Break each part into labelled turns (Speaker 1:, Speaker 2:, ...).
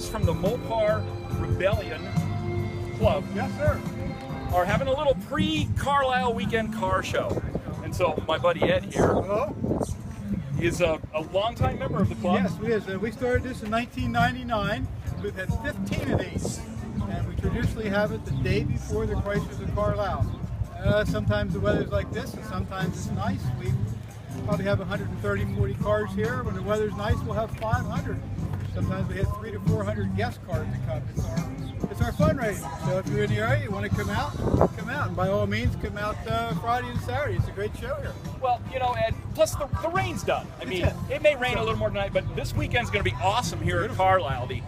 Speaker 1: friends from the Mopar Rebellion Club.
Speaker 2: Yes, sir.
Speaker 1: Are having a little pre-Carlisle weekend car show. And so my buddy Ed here
Speaker 2: Hello?
Speaker 1: is a longtime member of the club.
Speaker 2: Yes, we is. We started this in 1999. We've had 15 of these. And we traditionally have it the day before the Chryslers of Carlisle. Sometimes the weather's like this, and sometimes it's nice. We probably have 130, 40 cars here. When the weather's nice, we'll have 500. Sometimes we have 300 to 400 guest cars that come. It's our fundraiser. So if you're in the area, you want to come out. And by all means, come out Friday and Saturday. It's a great show here.
Speaker 1: Well, you know, Ed, plus the rain's done. I mean, it may rain a little more tonight, but this weekend's going to be awesome here at Carlisle. The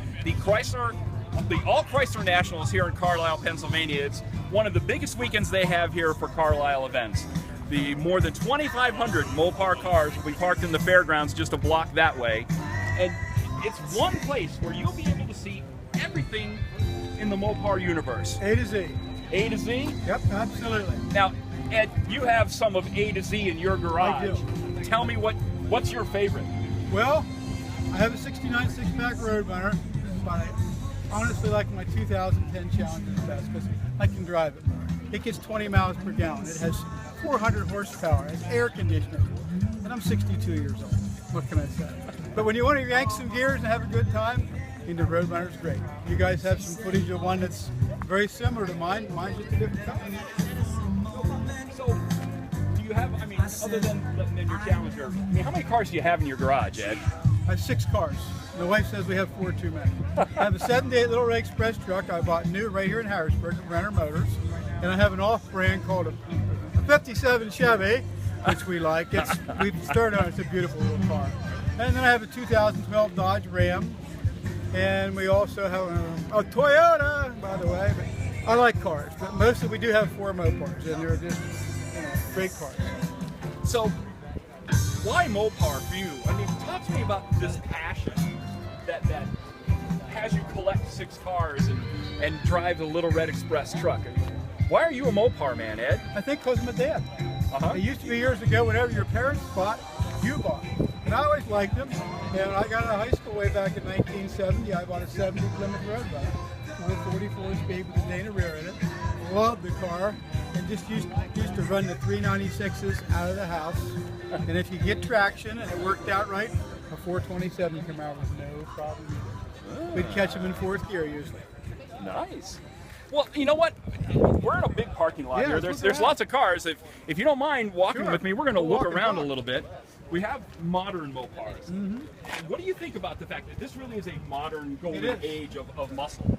Speaker 1: All Chrysler Nationals here in Carlisle, Pennsylvania. It's one of the biggest weekends they have here for Carlisle events. The more than 2,500 Mopar cars will be parked in the fairgrounds just a block that way. And it's one place where you'll be able to see everything in the Mopar universe.
Speaker 2: A to Z.
Speaker 1: A to Z?
Speaker 2: Yep, absolutely.
Speaker 1: Now, Ed, you have some of A to Z in your garage.
Speaker 2: I do.
Speaker 1: Tell me what's your favorite?
Speaker 2: Well, I have a 69 six-pack Roadrunner, but I honestly like my 2010 Challenger the best because I can drive it. It gets 20 miles per gallon. It has 400 horsepower. It has air conditioning. And I'm 62 years old. What can I say? But when you want to yank some gears and have a good time, the Roadrunner's great. You guys have some footage of one that's very similar to mine. Mine's just a different company.
Speaker 1: So, do you have, I mean, other than your Challenger, I mean, how many cars do you have in your garage, Ed?
Speaker 2: I have 6 cars. My wife says we have 4 too many. I have a 78 Little Ray Express truck I bought new right here in Harrisburg at Renner Motors. And I have an off-brand called a 57 Chevy, which we like. We've started on it. It's a beautiful little car. And then I have a 2012 Dodge Ram. And we also have a Toyota, by the way. But I like cars, but mostly we do have 4 Mopars, and they're just great cars.
Speaker 1: So, why Mopar for you? I mean, talk to me about this passion that has you collect 6 cars and drive the Little Red Express truck. I mean, why are you a Mopar man, Ed?
Speaker 2: I think because of my dad. It used to be years ago, whenever your parents bought, you bought. And I always liked them. And I got out of high school way back in 1970. I bought a 70 Plymouth Roadrunner with 44 speed with a Dana rear in it. Loved the car, and just used to run the 396s out of the house. And if you get traction and it worked out right, a 427 Camaro was no problem either. We'd catch them in 4th gear usually.
Speaker 1: Nice. Well, you know what? We're in a big parking lot here. There's lots of cars. If you don't mind walking with me, we're going to look around a little bit. We have modern Mopars. What do you think about the fact that this really is a modern golden age of muscle?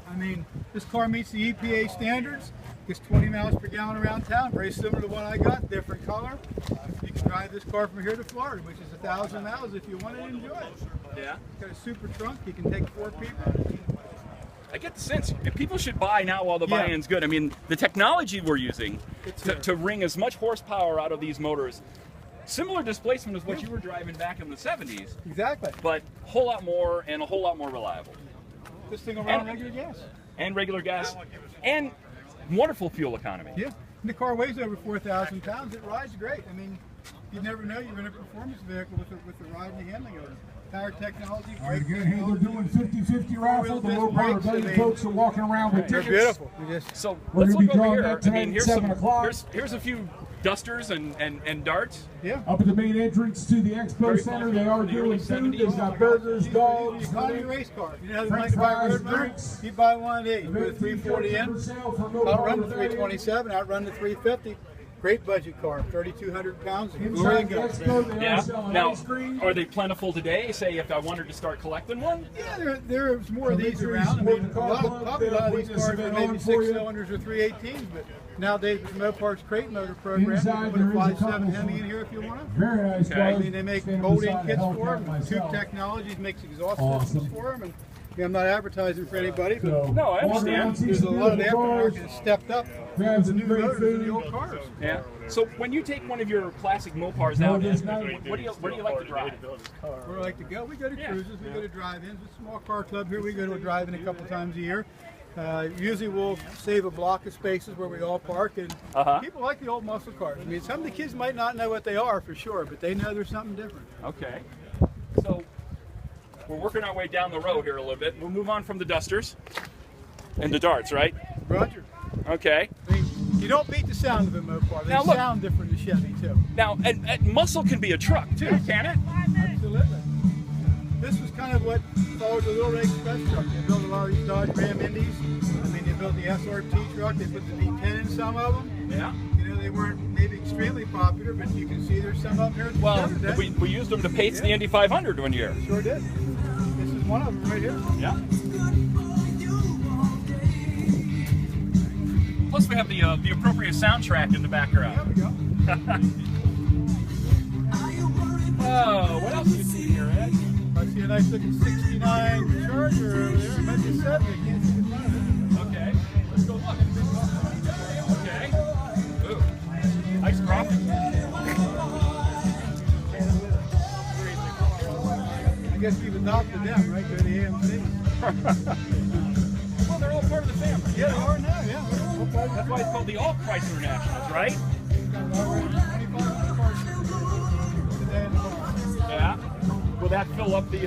Speaker 2: I mean, this car meets the EPA standards. Gets 20 miles per gallon around town, very similar to what I got, different color. You can drive this car from here to Florida, which is 1,000 miles if you want to enjoy it.
Speaker 1: Yeah.
Speaker 2: It's got a super trunk. You can take 4 people.
Speaker 1: I get the sense people should buy now while the buy-in's good. I mean, the technology we're using to wring as much horsepower out of these motors, similar displacement as what you were driving back in the 70s.
Speaker 2: Exactly.
Speaker 1: But a whole lot more and a whole lot more reliable.
Speaker 2: This thing will run on regular gas.
Speaker 1: And regular gas. And wonderful fuel economy.
Speaker 2: Yeah. And the car weighs over 4,000 pounds. It rides great. I mean, you never know you're in a performance vehicle with the ride and the handling of it. Power technology.
Speaker 3: They're doing 50-50 raffle. The Mopar Rebellion folks are walking around with tickets.
Speaker 2: They're beautiful.
Speaker 1: So let's look over here. I mean, here's a few dusters and darts.
Speaker 2: Yeah.
Speaker 3: Up at the main entrance to the Expo Center, they are doing food. They've got burgers, dogs,
Speaker 2: economy race car. You know how they like to buy a Roadrunner? You buy one of these. Put a 340 in. Outrun the 327. Outrun the 350. Great budget car, 3,200 pounds.
Speaker 1: Yeah. Now, are they plentiful today? Say, if I wanted to start collecting one?
Speaker 2: Yeah, there's more of these around. I mean, probably a lot of these cars are maybe 6 cylinders or 318s, but nowadays with Mopar's crate motor program, you can put a 5.7 Hemi in here if you want to.
Speaker 3: Very nice.
Speaker 1: Okay.
Speaker 2: I mean, they make molding kits for them. Tube Technologies makes exhaust systems for them. And I'm not advertising for anybody, but
Speaker 1: no, I understand.
Speaker 2: There's a lot of the aftermarket that's stepped up with the new motors in the old cars.
Speaker 1: Yeah. So when you take one of your classic Mopars out, where do you like to drive?
Speaker 2: Where do I like to go? We go to cruises, we go to drive-ins. It's a small car club here. We go to a drive-in a couple times a year. Usually we'll save a block of spaces where we all park, and people like the old muscle cars. I mean, some of the kids might not know what they are for sure, but they know there's something different.
Speaker 1: Okay. So we're working our way down the road here a little bit. We'll move on from the Dusters and the Darts, right?
Speaker 2: Roger.
Speaker 1: Okay.
Speaker 2: I mean, you don't beat the sound of a Mopar. They
Speaker 1: Now, look.
Speaker 2: sound different than Chevy, too.
Speaker 1: Now, and muscle can be a truck, too, can it?
Speaker 2: Absolutely. This was kind of what followed the Little Ray Express truck. They built a lot of these Dodge Ram Indies. I mean, they built the SRT truck. They put the V10 in some of them.
Speaker 1: Yeah.
Speaker 2: You know, they weren't maybe extremely popular, but you can see there's some of them here.
Speaker 1: Well, we used them to pace the Indy 500 one year.
Speaker 2: Sure did. This is one of them right here.
Speaker 1: Yeah. Plus, we have the appropriate soundtrack in the background.
Speaker 2: There we go.
Speaker 1: Oh, what else do you see here, Ed?
Speaker 2: I see a nice looking 69 Charger over there. Maybe a 70. I can't see the front of it.
Speaker 1: Okay, let's go look. Okay. Ooh, nice graphic.
Speaker 2: I guess we've adopted them, right? They're the AMC.
Speaker 1: Well, they're all part of the family.
Speaker 2: Yeah, they are now, yeah.
Speaker 1: That's why it's called the All Chrysler Nationals, right? Yeah. Will that fill up the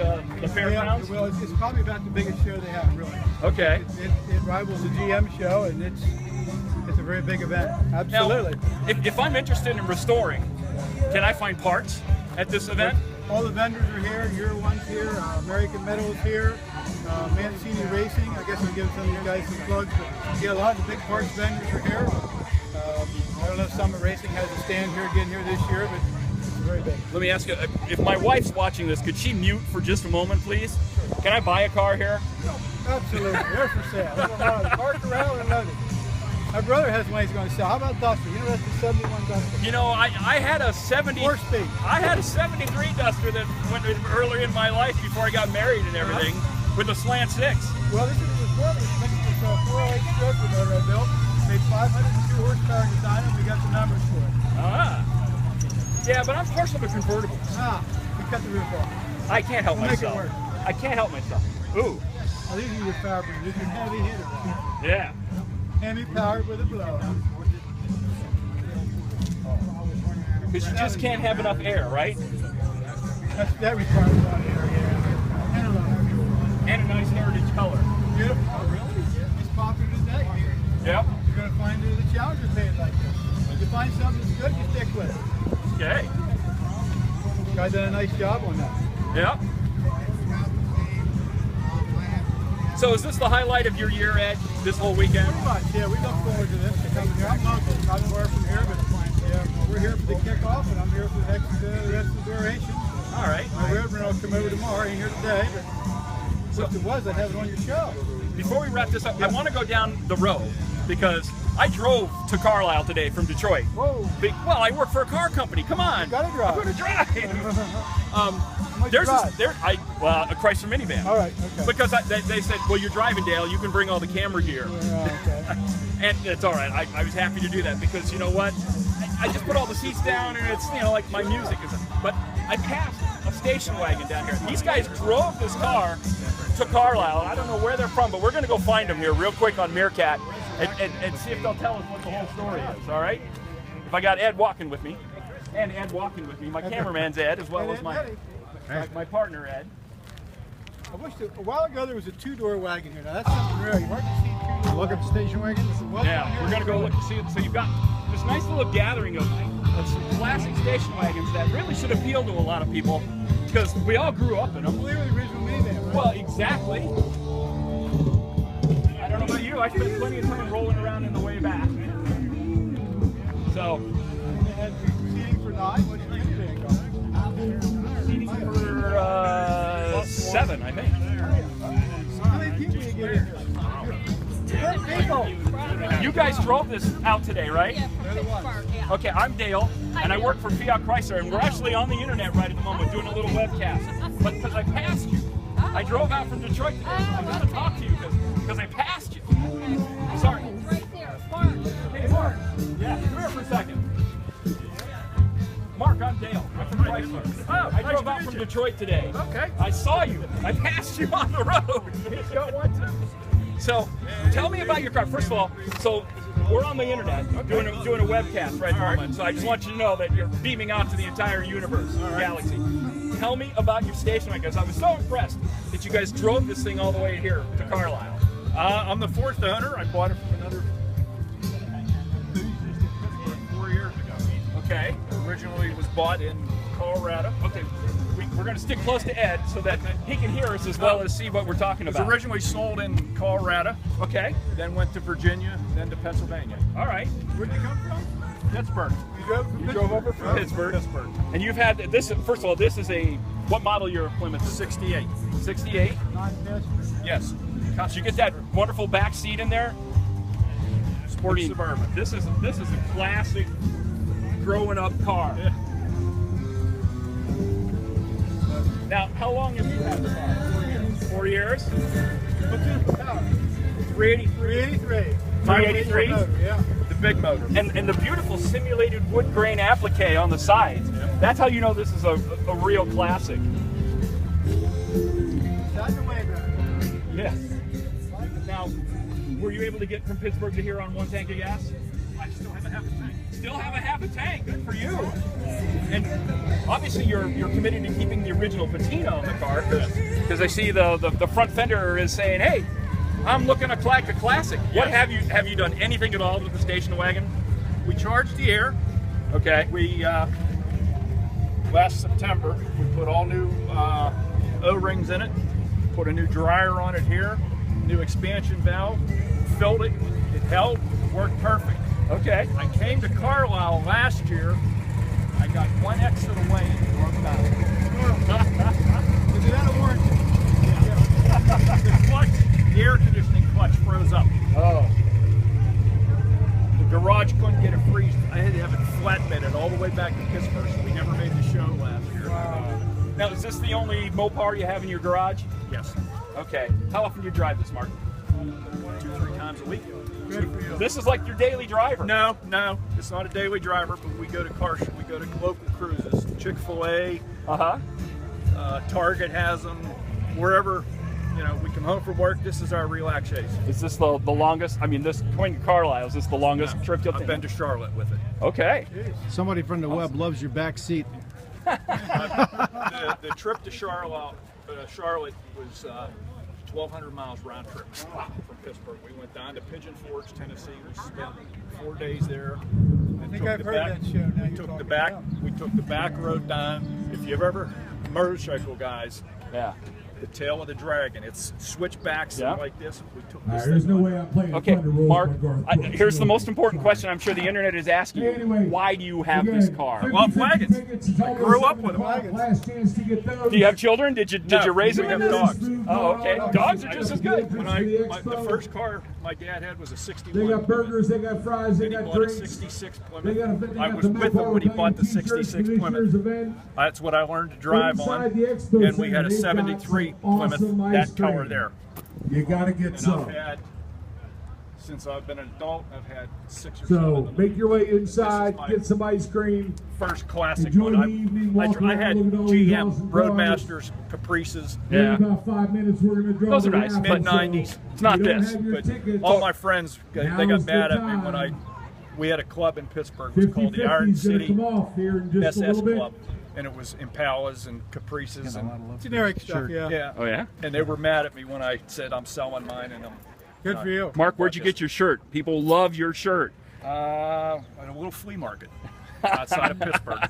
Speaker 1: fairgrounds?
Speaker 2: Yeah, well, it's probably about the biggest show they have, really.
Speaker 1: Okay.
Speaker 2: It rivals the GM show, and it's a very big event. Absolutely.
Speaker 1: Now, if I'm interested in restoring, can I find parts at this event?
Speaker 2: All the vendors are here. Your One's here. American Metal is here. Mancini Racing. I guess I'll give some of you guys some plugs. But yeah, a lot of the big parts vendors are here. I don't know if Summit Racing has a stand here again here this year, but it's very big.
Speaker 1: Let me ask you, if my wife's watching this, could she mute for just a moment, please? Can I buy a car here?
Speaker 2: Absolutely. They're for sale. Parked around and loaded. My brother has one he's going to sell. How about Duster? You know that's the 71 Duster.
Speaker 1: You know, I had a 70.
Speaker 2: 4-speed.
Speaker 1: I had a 73 Duster that went earlier in my life before I got married and everything, with a slant 6.
Speaker 2: Well, this is a 408 stroke motor I built. Made 502 horsepower in the dyno. We got the numbers for it.
Speaker 1: Ah. Yeah, but I'm partial to convertibles.
Speaker 2: We cut the roof off.
Speaker 1: I can't help
Speaker 2: We'll make it
Speaker 1: myself.
Speaker 2: work.
Speaker 1: I can't help myself. Ooh.
Speaker 2: Well, these are your fabric. These are heavy hitters.
Speaker 1: Yeah.
Speaker 2: Heavy powered with a blow.
Speaker 1: Because you just can't have enough air, right?
Speaker 2: That requires a lot of air, yeah. And a lot of air.
Speaker 1: And a nice heritage color.
Speaker 2: Beautiful. Oh, really? It's popular today.
Speaker 1: Yep.
Speaker 2: You're going to find the Challengers paint like this. If you find something that's good, you stick with it.
Speaker 1: Okay.
Speaker 2: Guy done a nice job on that.
Speaker 1: Yep. So is this the highlight of your year, Ed, this whole weekend?
Speaker 2: Pretty much, yeah. We look forward to this. To come here. I'm local, not far from here, but yeah, we're here for the kickoff, and I'm here for the rest of the duration.
Speaker 1: All right.
Speaker 2: My Reverend will come over tomorrow. Ain't here today, but if it was, I'd have it on your show.
Speaker 1: Before we wrap this up, I want to go down the road because I drove to Carlisle today from Detroit.
Speaker 2: Whoa.
Speaker 1: Well, I work for a car company. Come on.
Speaker 2: You gotta drive.
Speaker 1: I'm going to drive.
Speaker 2: There's
Speaker 1: a Chrysler minivan.
Speaker 2: All right, okay.
Speaker 1: Because they said, well, you're driving, Dale. You can bring all the camera gear.
Speaker 2: Yeah, okay.
Speaker 1: And it's all right. I was happy to do that because you know what? I just put all the seats down and it's, you know, like my music is. But I passed a station wagon down here. These guys drove this car to Carlisle. I don't know where they're from, but we're going to go find them here real quick on Meerkat and see if they'll tell us what the whole story is, all right? If I got Ed walking with me, and Ed walking with me, my cameraman's Ed, as well as my partner, Ed.
Speaker 2: I wish a while ago there was a two-door wagon here. Now that's something rare. You hardly see two-door. Look at the station wagon.
Speaker 1: Yeah, we're gonna go look and see it. So you've got this nice little gathering of some classic station wagons that really should appeal to a lot of people because we all grew up in them.
Speaker 2: Well, they were the original minivan, right?
Speaker 1: Well, exactly. I don't know about you. I spent plenty of time rolling around in the way back. So.
Speaker 2: And they had seating for 9. What's your minivan going?
Speaker 1: Seating for 7, I think.
Speaker 2: How many people you get in here? 10 people.
Speaker 1: You guys drove this out today, right?
Speaker 4: Yeah, from Park, yeah.
Speaker 1: Okay, I'm Dale, and I work for Fiat Chrysler, and we're actually on the internet right at the moment doing a little webcast. But because I passed you, I drove out from Detroit today. I got to talk to you because I passed you. Sorry.
Speaker 4: Right there, Mark.
Speaker 1: Hey, Mark. Yeah, come here for a second. Mark, I'm Dale. I'm from Chrysler. Oh, I drove out from Detroit today. Okay. I saw you. I passed you on the road. You got one too. So, tell me about your car. First of all, so we're on the internet doing a webcast right at the moment. So I just want you to know that you're beaming out to the entire universe, galaxy. tell me about your station wagon, because I was so impressed that you guys drove this thing all the way here to Carlisle.
Speaker 5: I'm the 4th owner. I bought it from another 4 years ago.
Speaker 1: Okay.
Speaker 5: Originally it was bought in Colorado.
Speaker 1: Okay. We're going to stick close to Ed so that he can hear us as well as see what we're talking
Speaker 5: It was
Speaker 1: about.
Speaker 5: originally sold in Colorado.
Speaker 1: Okay.
Speaker 5: Then went to Virginia, then to Pennsylvania.
Speaker 1: All right.
Speaker 2: Where'd you come from?
Speaker 5: Pittsburgh.
Speaker 2: You
Speaker 1: Drove over from Pittsburgh. And you've had this. First of all, this is a what model your Plymouth?
Speaker 5: 68.
Speaker 1: 68.
Speaker 5: Yes.
Speaker 1: So you get that wonderful back seat in there.
Speaker 5: Sports Suburban.
Speaker 1: This is a classic growing up car.
Speaker 5: Yeah.
Speaker 1: Now, how long have you had the car? 4 years.
Speaker 2: What's in the power?
Speaker 1: 383.
Speaker 2: 383.
Speaker 1: 383?
Speaker 2: Yeah.
Speaker 5: The big motor.
Speaker 1: And the beautiful simulated wood grain applique on the sides. That's how you know this is a real classic.
Speaker 2: That's the way back.
Speaker 1: Yes. Now, were you able to get from Pittsburgh to here on 1 tank of gas?
Speaker 5: I still have a half a tank.
Speaker 1: Still have a half a tank. Good for you. And obviously, you're committed to keeping the original patina on the car because I see the front fender is saying, "Hey, I'm looking at like a classic." What have you done anything at all with the station wagon?
Speaker 5: We charged the air.
Speaker 1: Okay.
Speaker 5: We last September we put all new O-rings in it. Put a new dryer on it here. New expansion valve. Filled it. It held. Worked perfect.
Speaker 1: Okay.
Speaker 5: I came to Carlisle last year. I got one exit away and it broke down.
Speaker 2: Is it out of warranty?
Speaker 5: The clutch, the air conditioning clutch froze up.
Speaker 1: Oh.
Speaker 5: The garage couldn't get it freezed. I had to have it flatbedded all the way back to Pittsburgh, so we never made the show last year.
Speaker 1: Now, is this the only Mopar you have in your garage?
Speaker 5: Yes.
Speaker 1: Okay. How often do you drive this, Mark?
Speaker 5: 2-3 times a week.
Speaker 2: Good for you.
Speaker 1: This is like your daily driver.
Speaker 5: No, it's not a daily driver, but we go to we go to local cruises. Chick-fil-A, Target has them. Wherever, we come home from work. This is our relaxation.
Speaker 1: Is this the longest? I mean, this going to Carlisle, is this the longest trip you'll
Speaker 5: I've
Speaker 1: take?
Speaker 5: been to Charlotte with it.
Speaker 1: Okay.
Speaker 6: Somebody from the web loves your back seat.
Speaker 5: The trip to Charlotte was 1,200 miles round trip from Pittsburgh. We went down to Pigeon Forge, Tennessee. We spent 4 days there.
Speaker 2: I think I've heard that show. Now
Speaker 5: We
Speaker 2: you're
Speaker 5: took
Speaker 2: talking
Speaker 5: the back.
Speaker 2: about.
Speaker 5: We took the back road down. If you've ever motorcycle guys,
Speaker 1: Yeah.
Speaker 5: the tail of the dragon. It's switchbacks
Speaker 1: Yeah.
Speaker 5: like this. We took
Speaker 3: All
Speaker 5: this
Speaker 3: right, there's
Speaker 5: thing
Speaker 3: no
Speaker 5: on.
Speaker 3: way I'm playing
Speaker 1: Okay,
Speaker 3: Thunder Rolls
Speaker 1: Mark,
Speaker 3: by Garth Brooks.
Speaker 1: here's the
Speaker 3: No.
Speaker 1: most important question I'm sure the internet is asking you.
Speaker 3: Anyway,
Speaker 1: Why do you have
Speaker 3: again,
Speaker 1: this car?
Speaker 3: 50,
Speaker 5: Love
Speaker 3: 50
Speaker 5: wagons.
Speaker 3: tickets. It's
Speaker 5: I
Speaker 3: almost
Speaker 5: grew up
Speaker 3: 7
Speaker 5: with them.
Speaker 3: o'clock. Last chance to get those.
Speaker 1: Do you have children? Did you raise
Speaker 5: we
Speaker 1: them?
Speaker 5: have dogs.
Speaker 1: Oh, okay. Dogs are just as good.
Speaker 5: When the first car my dad had was a 61.
Speaker 3: They got burgers, they got fries, they
Speaker 5: Then he
Speaker 3: got
Speaker 5: bought a
Speaker 3: drinks.
Speaker 5: 66
Speaker 3: They got
Speaker 5: Plymouth.
Speaker 3: they
Speaker 5: I
Speaker 3: got
Speaker 5: was
Speaker 3: the
Speaker 5: with him when he bought the 66 Plymouth. That's what I learned to drive on.
Speaker 3: Inside the Expo
Speaker 5: And we had a
Speaker 3: Center, they've got
Speaker 5: 73
Speaker 3: some
Speaker 5: Plymouth,
Speaker 3: awesome
Speaker 5: that
Speaker 3: ice
Speaker 5: color
Speaker 3: cream.
Speaker 5: there.
Speaker 3: You gotta get
Speaker 5: And
Speaker 3: some.
Speaker 5: I've had, since I've been an adult, I've had 6 or 7 of
Speaker 3: So
Speaker 5: them.
Speaker 3: make your way inside,
Speaker 5: This is my
Speaker 3: get some ice cream.
Speaker 5: First classic
Speaker 3: Enjoy
Speaker 5: one.
Speaker 3: the evening, walk
Speaker 5: I had
Speaker 3: around, look at all these
Speaker 5: GM
Speaker 3: awesome cars.
Speaker 5: Roadmasters, Caprices,
Speaker 1: Yeah.
Speaker 3: In about 5 minutes, we're gonna draw
Speaker 1: Those are
Speaker 3: the
Speaker 1: nice.
Speaker 3: raffle,
Speaker 5: Mid-90s.
Speaker 3: so
Speaker 1: It's not
Speaker 3: if you don't
Speaker 1: this,
Speaker 3: have your
Speaker 5: but
Speaker 3: tickets,
Speaker 5: all my friends, they got
Speaker 3: Now's
Speaker 5: mad
Speaker 3: the
Speaker 5: at me when
Speaker 3: time.
Speaker 5: we had a club in Pittsburgh. It was called the Iron
Speaker 3: 50/50's gonna
Speaker 5: City
Speaker 3: come off here in just a
Speaker 5: SS
Speaker 3: little bit.
Speaker 5: Club. And it was Impalas and Caprices and
Speaker 2: Generic stuff, yeah.
Speaker 5: yeah.
Speaker 1: Oh, yeah?
Speaker 5: And they were mad at me when I said I'm selling mine and I'm
Speaker 2: Good for you.
Speaker 1: Mark, where'd you get your shirt? People love your shirt.
Speaker 5: at a little flea market outside of Pittsburgh.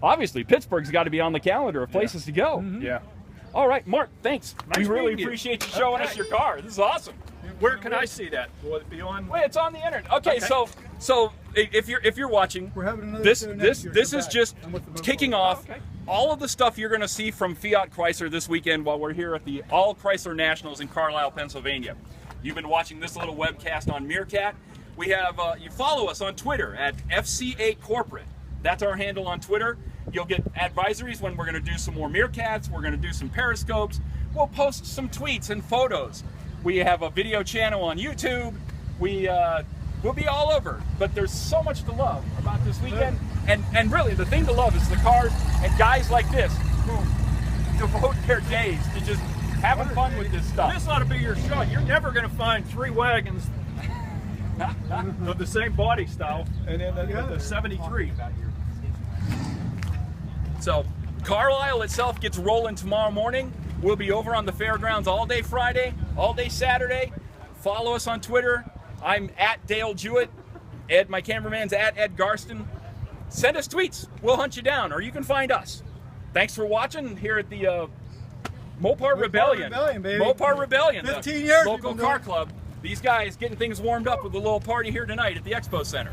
Speaker 1: Obviously, Pittsburgh's got to be on the calendar of places to go.
Speaker 5: Yeah.
Speaker 1: All right, Mark, thanks.
Speaker 5: Nice
Speaker 1: we really
Speaker 5: meeting you.
Speaker 1: appreciate you showing us your car. This is awesome.
Speaker 5: Where can I see that? Will it be on?
Speaker 1: Wait, it's on the internet. Okay,
Speaker 5: Okay.
Speaker 1: so if you're watching,
Speaker 2: We're having another
Speaker 1: this
Speaker 2: show next
Speaker 1: this
Speaker 2: year.
Speaker 1: this
Speaker 2: Come
Speaker 1: is
Speaker 2: back.
Speaker 1: just
Speaker 2: I'm with the Mopar.
Speaker 1: kicking off
Speaker 5: Oh, okay.
Speaker 1: all of the stuff you're going to see from Fiat Chrysler this weekend while we're here at the All Chrysler Nationals in Carlisle, Pennsylvania. You've been watching this little webcast on Meerkat. We have you follow us on Twitter at FCA Corporate. That's our handle on Twitter. You'll get advisories when we're going to do some more Meerkats. We're going to do some Periscopes. We'll post some tweets and photos. We have a video channel on YouTube. We'll be all over. But there's so much to love about this weekend. And really, the thing to love is the cars and guys like this who devote their days to just having fun with this stuff.
Speaker 5: This ought to be your shot. You're never going to find 3 wagons of the same body style and then the 73.
Speaker 1: So Carlisle itself gets rolling tomorrow morning. We'll be over on the fairgrounds all day Friday, all day Saturday. Follow us on Twitter. I'm at Dale Jewett. Ed, my cameraman's at Ed Garston. Send us tweets. We'll hunt you down, or you can find us. Thanks for watching here at the Mopar Rebellion.
Speaker 2: Baby.
Speaker 1: Mopar Rebellion.
Speaker 2: 15 years
Speaker 1: Local
Speaker 2: we've been
Speaker 1: car
Speaker 2: doing it.
Speaker 1: club. These guys getting things warmed up with a little party here tonight at the Expo Center.